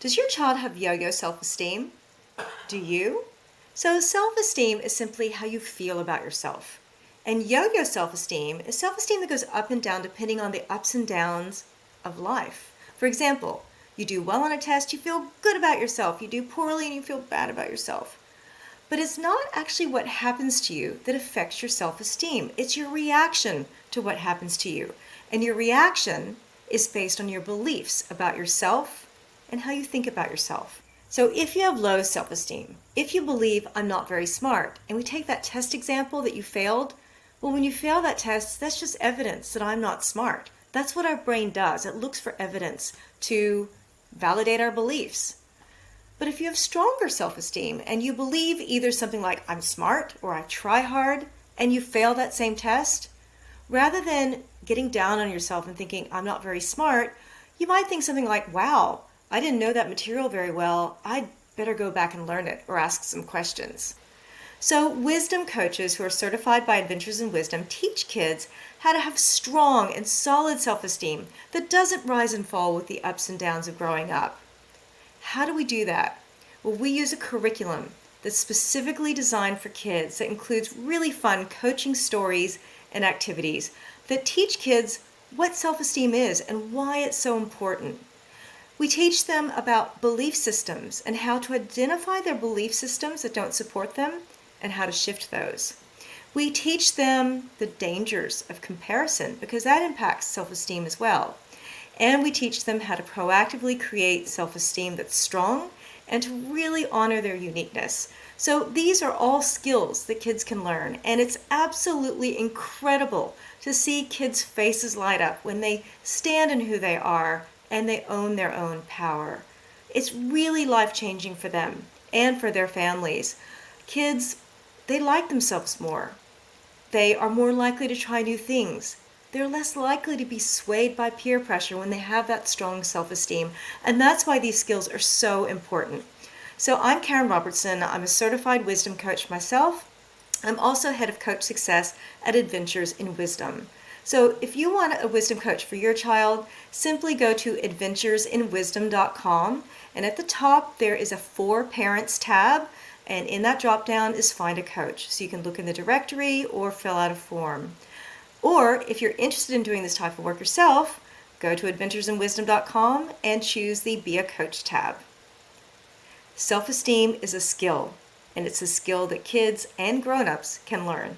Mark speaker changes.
Speaker 1: Does your child have yo-yo self-esteem? Do you? So self-esteem is simply how you feel about yourself. And yo-yo self-esteem is self-esteem that goes up and down depending on the ups and downs of life. For example, you do well on a test, you feel good about yourself. You do poorly and you feel bad about yourself. But it's not actually what happens to you that affects your self-esteem. It's your reaction to what happens to you. And your reaction is based on your beliefs about yourself and how you think about yourself. So if you have low self-esteem, if you believe I'm not very smart, and we take that test example that you failed, well, when you fail that test, that's just evidence that I'm not smart. That's what our brain does. It looks for evidence to validate our beliefs. But if you have stronger self-esteem and you believe either something like I'm smart or I try hard and you fail that same test, rather than getting down on yourself and thinking I'm not very smart, you might think something like, wow, I didn't know that material very well. I'd better go back and learn it or ask some questions. So wisdom coaches who are certified by Adventures in Wisdom teach kids how to have strong and solid self-esteem that doesn't rise and fall with the ups and downs of growing up. How do we do that? Well, we use a curriculum that's specifically designed for kids that includes really fun coaching stories and activities that teach kids what self-esteem is and why it's so important. We teach them about belief systems and how to identify their belief systems that don't support them and how to shift those. We teach them the dangers of comparison because that impacts self-esteem as well. And we teach them how to proactively create self-esteem that's strong and to really honor their uniqueness. So these are all skills that kids can learn, and it's absolutely incredible to see kids' faces light up when they stand in who they are and they own their own power. It's really life-changing for them and for their families. Kids, they like themselves more. They are more likely to try new things. They're less likely to be swayed by peer pressure when they have that strong self-esteem. And that's why these skills are so important. So I'm Karen Robertson. I'm a certified wisdom coach myself. I'm also head of coach success at Adventures in Wisdom. So if you want a wisdom coach for your child, simply go to adventuresinwisdom.com. And at the top, there is a For Parents tab. And in that drop-down is Find a Coach. So you can look in the directory or fill out a form. Or if you're interested in doing this type of work yourself, go to adventuresinwisdom.com and choose the Be a Coach tab. Self-esteem is a skill, and it's a skill that kids and grown-ups can learn.